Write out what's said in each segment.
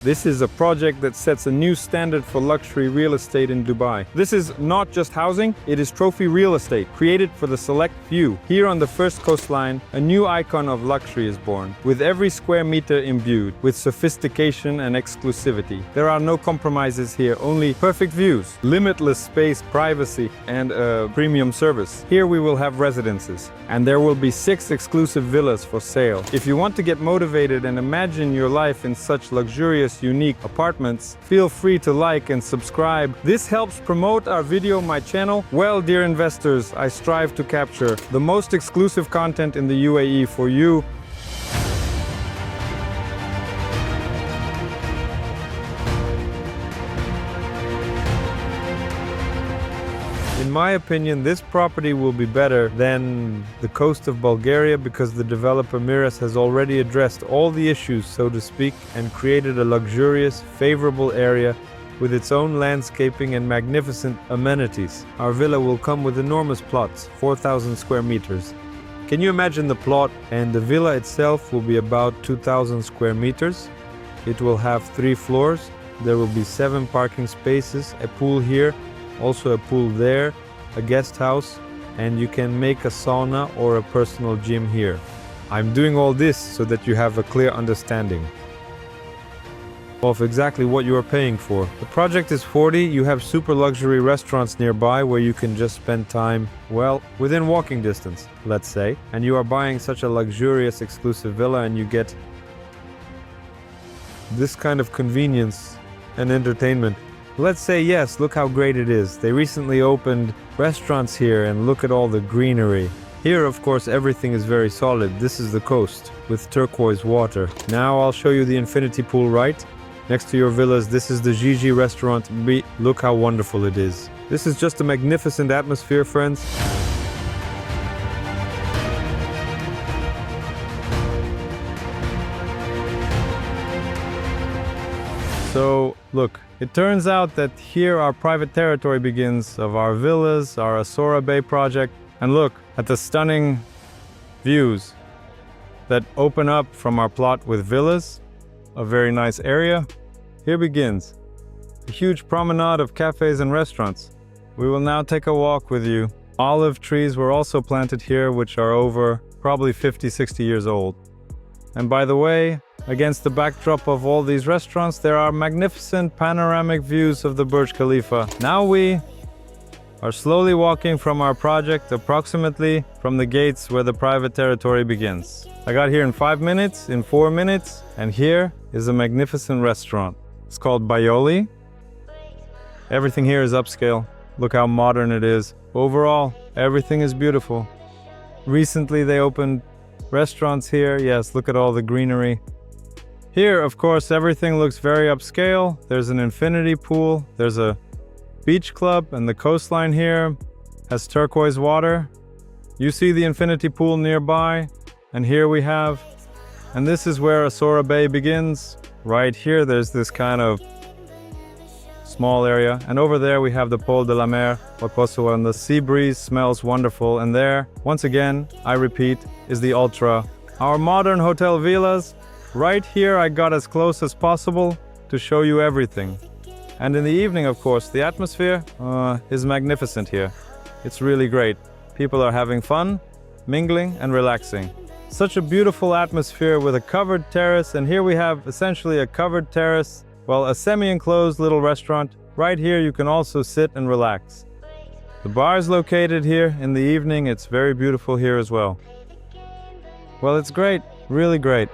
This is a project that sets a new standard for luxury real estate in Dubai. This is not just housing, it is trophy real estate, created for the select few. Here on the first coastline, a new icon of luxury is born, with every square meter imbued with sophistication and exclusivity. There are no compromises here, only perfect views, limitless space, privacy, and a premium service. Here we will have residences, and there will be 6 exclusive villas for sale. If you want to get motivated and imagine your life in such luxurious, unique apartments, feel free to like and subscribe. This helps promote our video, my channel. Well, dear investors, I strive to capture the most exclusive content in the UAE for you. In my opinion, this property will be better than the coast of Bulgaria because the developer Miras has already addressed all the issues, so to speak, and created a luxurious, favorable area with its own landscaping and magnificent amenities. Our villa will come with enormous plots, 4,000 square meters. Can you imagine the plot? And the villa itself will be about 2,000 square meters. It will have 3 floors. There will be 7 parking spaces, a pool here, also a pool there, a guest house, and you can make a sauna or a personal gym here. I'm doing all this so that you have a clear understanding of exactly what you are paying for. The project is 40, you have super luxury restaurants nearby where you can just spend time, well, within walking distance, let's say, and you are buying such a luxurious exclusive villa and you get this kind of convenience and entertainment. Let's say yes, look how great it is. They recently opened restaurants here and look at all the greenery. Here, of course, everything is very solid. This is the coast with turquoise water. Now I'll show you the infinity pool right next to your villas. This is the Gigi restaurant. Look how wonderful it is. This is just a magnificent atmosphere, friends. So, look, it turns out that here our private territory begins of our villas, our Asora Bay project, and look at the stunning views that open up from our plot with villas, a very nice area. Here begins a huge promenade of cafes and restaurants. We will now take a walk with you. Olive trees were also planted here, which are over probably 50-60 years old. And by the way, against the backdrop of all these restaurants, there are magnificent panoramic views of the Burj Khalifa. Now we are slowly walking from our project, approximately from the gates where the private territory begins. I got here in 5 minutes, in 4 minutes, and here is a magnificent restaurant. It's called Bayoli. Everything here is upscale. Look how modern it is. Overall, everything is beautiful. Recently they opened restaurants here. Yes, look at all the greenery. Here, of course, everything looks very upscale. There's an infinity pool. There's a beach club, and the coastline here has turquoise water. You see the infinity pool nearby, and here we have, and this is where Asora Bay begins. Right here, there's this kind of small area, and over there we have the Pôle de la Mer, Waposo, and the sea breeze smells wonderful. And there, once again, I repeat, is the Ultra. Our modern hotel villas. Right here I got as close as possible to show you everything. And in the evening, of course, the atmosphere is magnificent here. It's really great. People are having fun, mingling and relaxing. Such a beautiful atmosphere with a covered terrace, and here we have essentially a covered terrace, well, a semi-enclosed little restaurant. Right here you can also sit and relax. The bar is located here. In the evening it's very beautiful here as well. Well, it's great, really great.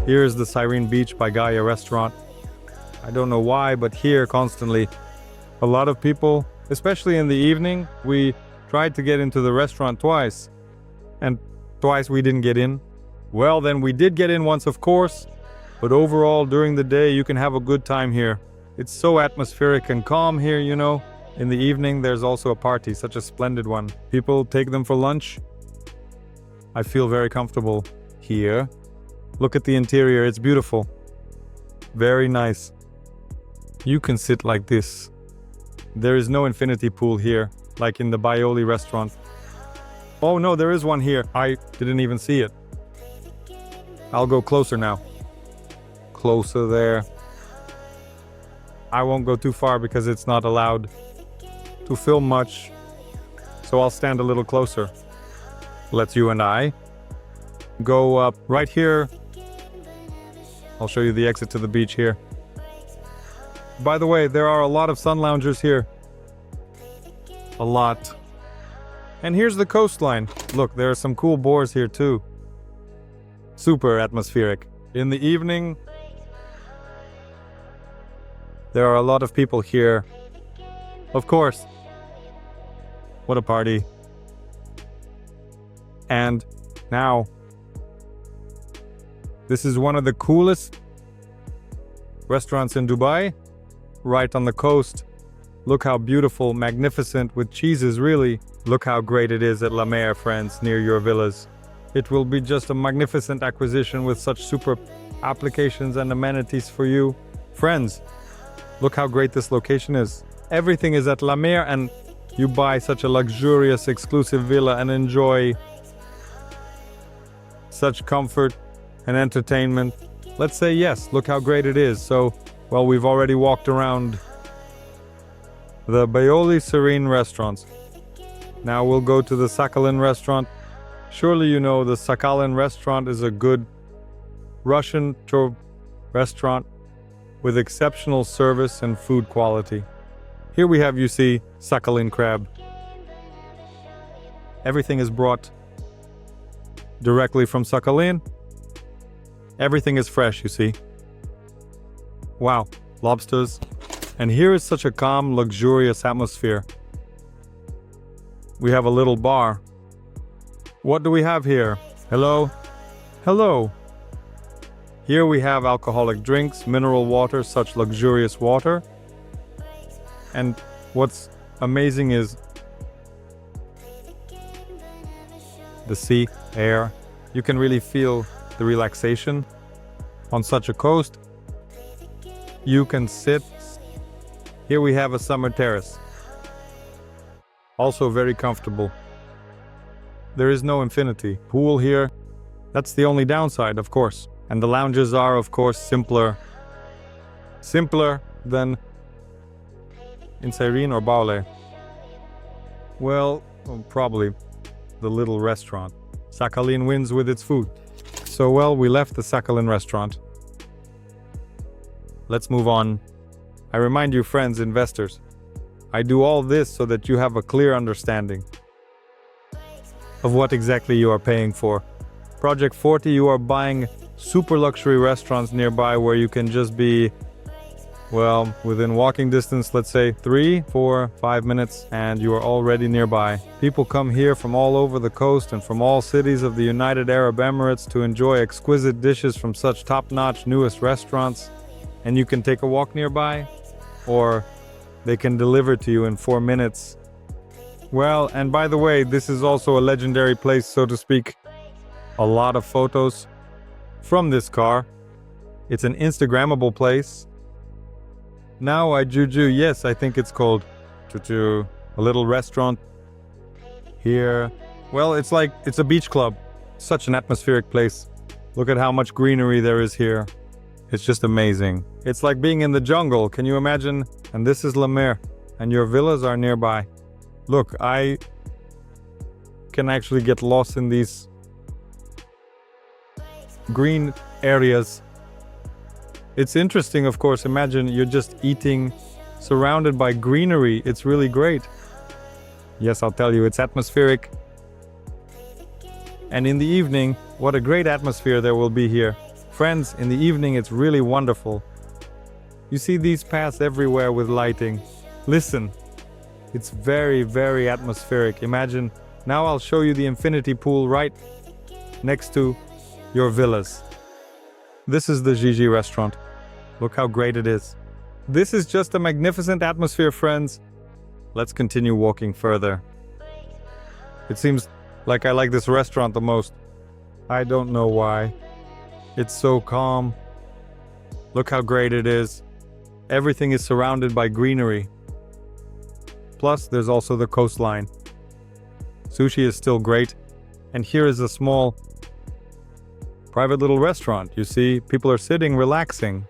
Here is the Cyrene Beach by Gaia restaurant. I don't know why, but here constantly a lot of people, especially in the evening. We tried to get into the restaurant twice, and twice we didn't get in. Well, then we did get in once, of course, but overall during the day you can have a good time here. It's so atmospheric and calm here, you know. In the evening there's also a party, such a splendid one. People take them for lunch. I feel very comfortable here. Look at the interior, it's beautiful. Very nice. You can sit like this There is no infinity pool here, like in the Baioli restaurant. Oh no, there is one here. I didn't even see it. I'll go closer now. Closer there. I won't go too far because it's not allowed to film much. So I'll stand a little closer. Let's you and I go up right here. I'll show you the exit to the beach here. By the way, there are a lot of sun loungers here. A lot. And here's the coastline. Look, there are some cool boars here too. Super atmospheric. In the evening, there are a lot of people here. Of course. What a party. And now, this is one of the coolest restaurants in Dubai, right on the coast. Look how beautiful, magnificent, with cheeses really. Look how great it is at La Mer, friends, near your villas. It will be just a magnificent acquisition with such super applications and amenities for you. Friends, look how great this location is. Everything is at La Mer and you buy such a luxurious, exclusive villa and enjoy such comfort and entertainment. Let's say yes, look how great it is. So, well, we've already walked around the Baioli Serene restaurants. Now we'll go to the Sakine restaurant. Surely you know the Sakine restaurant is a good Russian restaurant with exceptional service and food quality. Here we have, you see, Sakine crab. Everything is brought directly from Sakine. Everything is fresh, you see. Wow, lobsters. And here is such a calm, luxurious atmosphere. We have a little bar. What do we have here? Hello? Hello. Here we have alcoholic drinks, mineral water, such luxurious water. And what's amazing is the sea, air. You can really feel the relaxation on such a coast. You can sit. Here we have a summer terrace. Also very comfortable. There is no infinity pool here. That's the only downside, of course. And the lounges are, of course, simpler. Simpler than in Serene or Baule. Well, probably the little restaurant. Sakine wins with its food. So, well, we left the Sakine restaurant. Let's move on. I remind you, friends, investors, I do all this so that you have a clear understanding of what exactly you are paying for. Project 40, you are buying super luxury restaurants nearby where you can just be, well, within walking distance, let's say 3, 4, 5 minutes, and you are already nearby. People come here from all over the coast and from all cities of the United Arab Emirates to enjoy exquisite dishes from such top-notch newest restaurants, and you can take a walk nearby, or they can deliver to you in 4 minutes. Well, and by the way, this is also a legendary place, so to speak. A lot of photos from this car. It's an Instagrammable place. Now I juju, yes, I think it's called Juju, a little restaurant here. Well, it's a beach club. Such an atmospheric place. Look at how much greenery there is here. It's just amazing. It's like being in the jungle, can you imagine? And this is La Mer, and your villas are nearby. Look, I can actually get lost in these green areas. It's interesting, of course. Imagine you're just eating surrounded by greenery. It's really great. Yes, I'll tell you, it's atmospheric. And in the evening, what a great atmosphere there will be here. Friends, in the evening, it's really wonderful. You see these paths everywhere with lighting. Listen, it's very, very atmospheric. Imagine, now I'll show you the infinity pool right next to your villas. This is the Gigi restaurant. Look how great it is. This is just a magnificent atmosphere, friends. Let's continue walking further. It seems like I like this restaurant the most. I don't know why. It's so calm. Look how great it is. Everything is surrounded by greenery. Plus, there's also the coastline. Sushi is still great. And here is a small private little restaurant. You see, people are sitting, relaxing.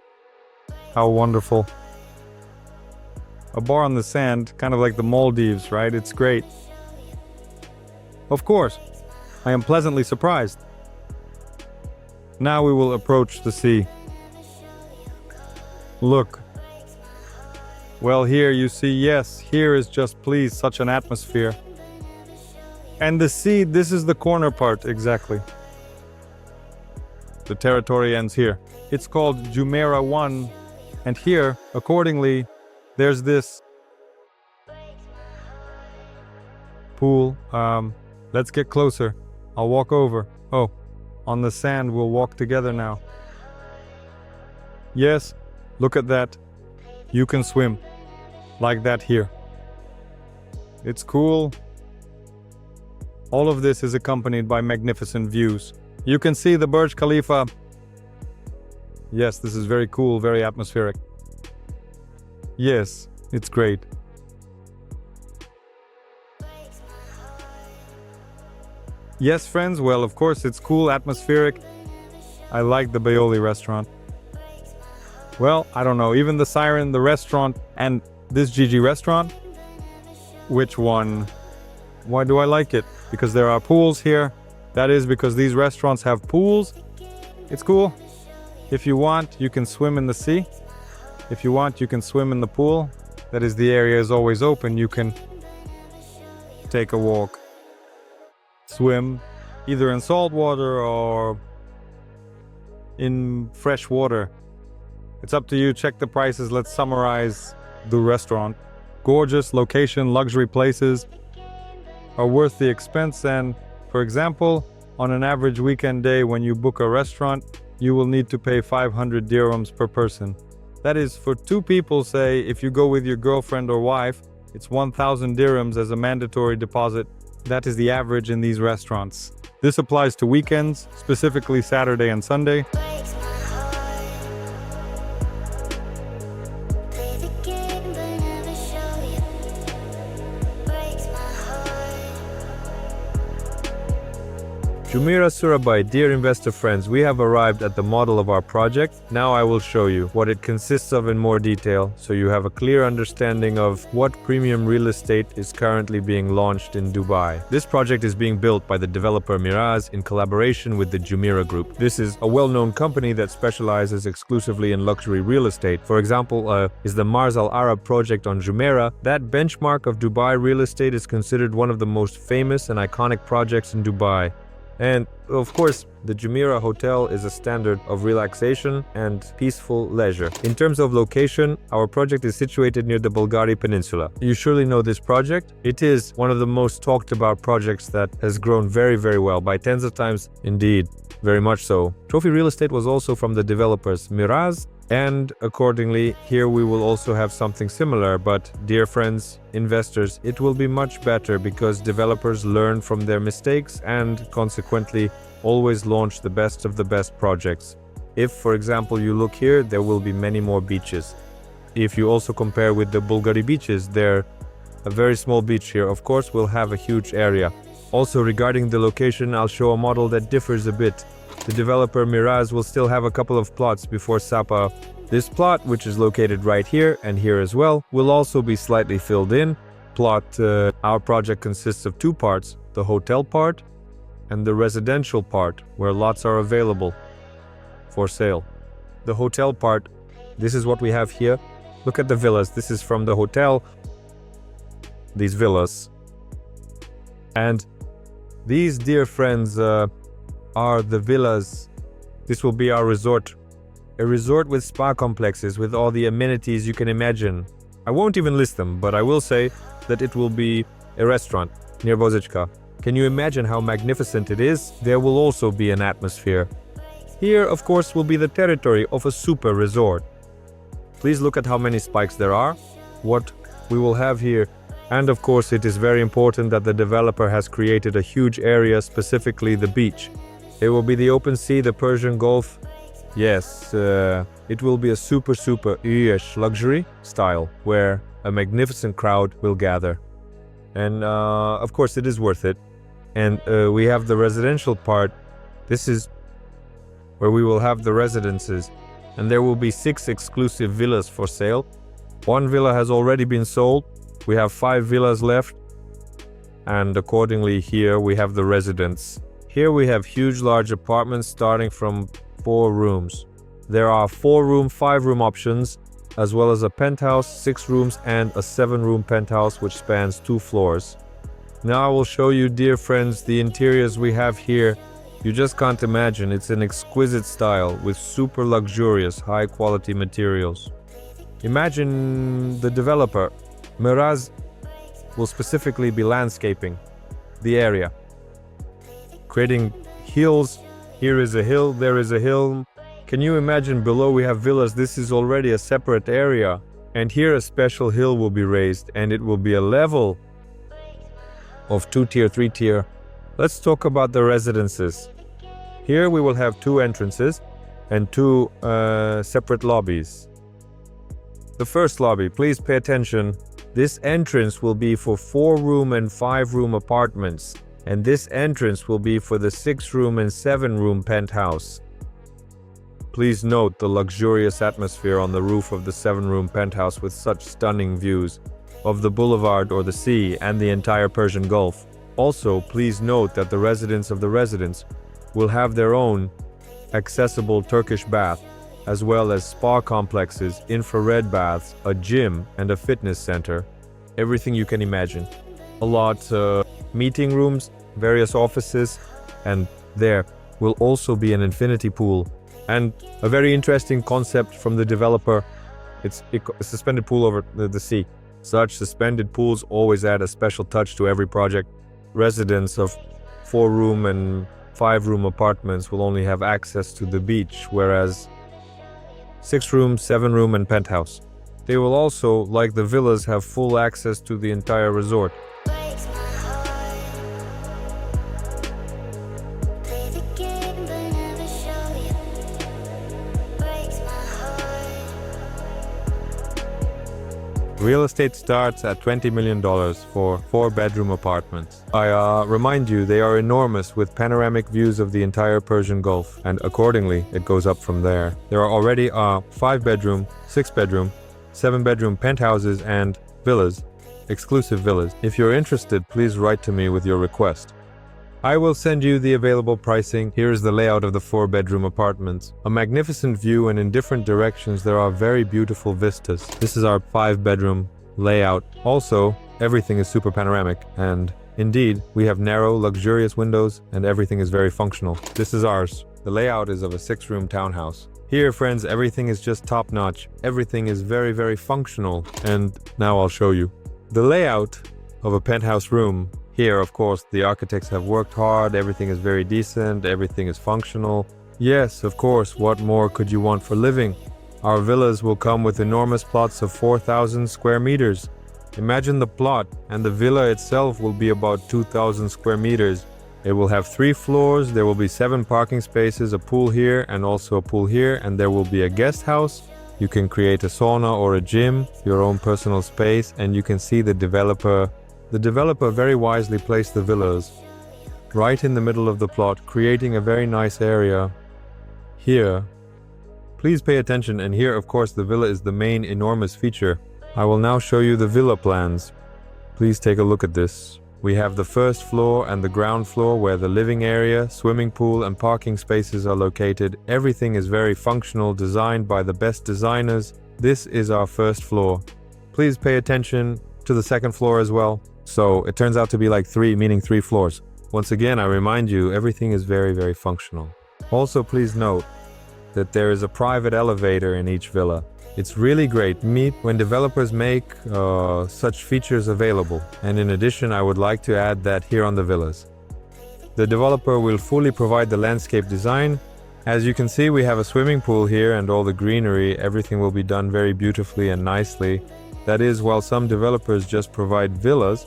How wonderful. A bar on the sand, kind of like the Maldives, right? It's great. Of course, I am pleasantly surprised. Now we will approach the sea. Look. Well, here you see, yes, here is just, please, such an atmosphere. And the sea, this is the corner part, exactly. The territory ends here. It's called Jumeirah 1, and here, accordingly, there's this pool. Let's get closer. I'll walk over. Oh, on the sand, we'll walk together now. Yes, look at that. You can swim like that here. It's cool. All of this is accompanied by magnificent views. You can see the Burj Khalifa. Yes, this is very cool, very atmospheric. Yes, it's great. Yes, friends, well, of course, it's cool, atmospheric. I like the Bayoli restaurant. Well, I don't know, even the Siren, the restaurant, and this Gigi restaurant. Which one? Why do I like it? Because there are pools here. That is because these restaurants have pools. It's cool. If you want, you can swim in the sea. If you want, you can swim in the pool. That is, the area is always open. You can take a walk, swim, either in salt water or in fresh water. It's up to you. Check the prices. Let's summarize the restaurant. Gorgeous location, luxury places are worth the expense. And for example, on an average weekend day when you book a restaurant, you will need to pay 500 dirhams per person. That is, for two people, say, if you go with your girlfriend or wife, it's 1,000 dirhams as a mandatory deposit. That is the average in these restaurants. This applies to weekends, specifically Saturday and Sunday. Jumeirah Asora Bay, dear investor friends, we have arrived at the model of our project. Now I will show you what it consists of in more detail, so you have a clear understanding of what premium real estate is currently being launched in Dubai. This project is being built by the developer Miraz in collaboration with the Jumeirah Group. This is a well-known company that specializes exclusively in luxury real estate. For example, is the Mars Al Arab project on Jumeirah. That benchmark of Dubai real estate is considered one of the most famous and iconic projects in Dubai. And of course, the Jumeirah Hotel is a standard of relaxation and peaceful leisure. In terms of location, our project is situated near the BVLGARI Peninsula. You surely know this project. It is one of the most talked about projects that has grown very, very well by tens of times. Indeed, very much so. Trophy real estate was also from the developers Miraz, and accordingly, here we will also have something similar. But dear friends, investors, it will be much better because developers learn from their mistakes and consequently always launch the best of the best projects. If, for example, you look here, there will be many more beaches. If you also compare with the BVLGARI beaches, they're a very small beach here. Of course, we'll have a huge area. Also, regarding the location, I'll show a model that differs a bit. The developer Miraz will still have a couple of plots before Sapa. This plot, which is located right here and here as well, will also be slightly filled in. Our project consists of two parts, the hotel part and the residential part, where lots are available for sale. The hotel part, this is what we have here. Look at the villas. This is from the hotel, these villas. And these, dear friends, are the villas. This will be our resort. A resort with spa complexes with all the amenities you can imagine. I won't even list them, but I will say that it will be a restaurant near Bozichka. Can you imagine how magnificent it is? There will also be an atmosphere. Here, of course, will be the territory of a super resort. Please look at how many spikes there are, what we will have here. And of course, it is very important that the developer has created a huge area, specifically the beach. It will be the open sea, the Persian Gulf. Yes, it will be a super luxury style, where a magnificent crowd will gather. And of course it is worth it. And we have the residential part. This is where we will have the residences. And there will be 6 exclusive villas for sale. 1 villa has already been sold. We have 5 villas left. And accordingly here we have the residence. Here we have huge large apartments starting from 4 rooms. There are 4-room, 5-room options, as well as a penthouse, 6 rooms, and a 7-room penthouse which spans 2 floors. Now I will show you, dear friends, the interiors we have here. You just can't imagine. It's an exquisite style with super luxurious, high-quality materials. Imagine the developer. Miraz will specifically be landscaping the area, creating hills. Here is a hill, there is a hill. Can you imagine below we have villas? This is already a separate area. And here a special hill will be raised, and it will be a level of 2-tier, 3-tier. Let's talk about the residences. Here we will have 2 entrances and 2 separate lobbies. The first lobby, please pay attention. This entrance will be for 4-room and 5-room apartments. And this entrance will be for the 6-room and 7-room penthouse. Please note the luxurious atmosphere on the roof of the 7-room penthouse with such stunning views of the boulevard or the sea and the entire Persian Gulf. Also, please note that the residents of the residence will have their own accessible Turkish bath, as well as spa complexes, infrared baths, a gym, and a fitness center. Everything you can imagine. A lot of meeting rooms, various offices, and there will also be an infinity pool. And a very interesting concept from the developer. It's a suspended pool over the sea. Such suspended pools always add a special touch to every project. Residents of 4-room and 5-room apartments will only have access to the beach, whereas 6-room, 7-room, and penthouse. They will also, like the villas, have full access to the entire resort. Real estate starts at $20 million for 4-bedroom apartments. I remind you, they are enormous with panoramic views of the entire Persian Gulf, and accordingly, it goes up from there. There are already 5-bedroom, 6-bedroom, 7-bedroom penthouses and villas, exclusive villas. If you're interested, please write to me with your request. I will send you the available pricing. Here is the layout of the 4-bedroom apartments. A magnificent view, and in different directions there are very beautiful vistas. This is our 5-bedroom layout. Also, everything is super panoramic, and indeed, we have narrow, luxurious windows, and everything is very functional. This is ours. The layout is of a 6-room townhouse. Here, friends, everything is just top-notch. Everything is very, very functional, and now I'll show you. The layout of a penthouse room. Here, of course, the architects have worked hard, everything is very decent, everything is functional. Yes, of course, what more could you want for living? Our villas will come with enormous plots of 4,000 square meters. Imagine the plot, and the villa itself will be about 2,000 square meters. It will have 3 floors, there will be 7 parking spaces, a pool here and also a pool here, and there will be a guest house. You can create a sauna or a gym, your own personal space, and you can see the developer. The developer very wisely placed the villas right in the middle of the plot, creating a very nice area. Here, please pay attention, and here of course the villa is the main enormous feature. I will now show you the villa plans. Please take a look at this. We have the first floor and the ground floor where the living area, swimming pool and parking spaces are located. Everything is very functional, designed by the best designers. This is our first floor. Please pay attention to the second floor as well. So it turns out to be like 3, meaning 3 floors. Once again, I remind you, everything is very, very functional. Also, please note that there is a private elevator in each villa. It's really great when developers make such features available. And in addition, I would like to add that here on the villas, the developer will fully provide the landscape design. As you can see, we have a swimming pool here and all the greenery. Everything will be done very beautifully and nicely. That is, while some developers just provide villas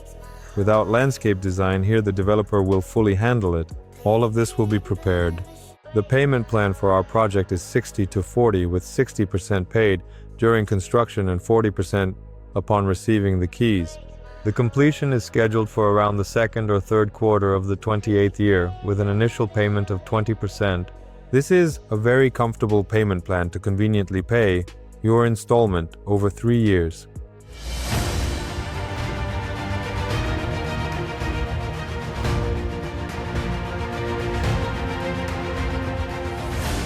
without landscape design, here the developer will fully handle it. All of this will be prepared. The payment plan for our project is 60 to 40, with 60% paid during construction and 40% upon receiving the keys. The completion is scheduled for around the second or third quarter of the 28th year, with an initial payment of 20%. This is a very comfortable payment plan to conveniently pay your installment over 3 years.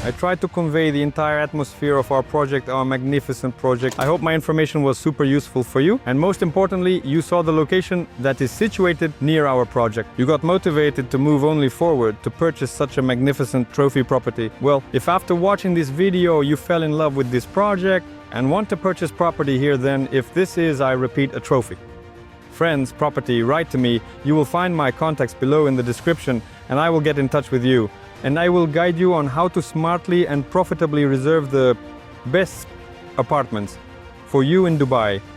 I tried to convey the entire atmosphere of our project, our magnificent project. I hope my information was super useful for you. And most importantly, you saw the location that is situated near our project. You got motivated to move only forward to purchase such a magnificent trophy property. Well, if after watching this video you fell in love with this project and want to purchase property here, then if this is, I repeat, a trophy. Friends, property, write to me. You will find my contacts below in the description and I will get in touch with you. And I will guide you on how to smartly and profitably reserve the best apartments for you in Dubai.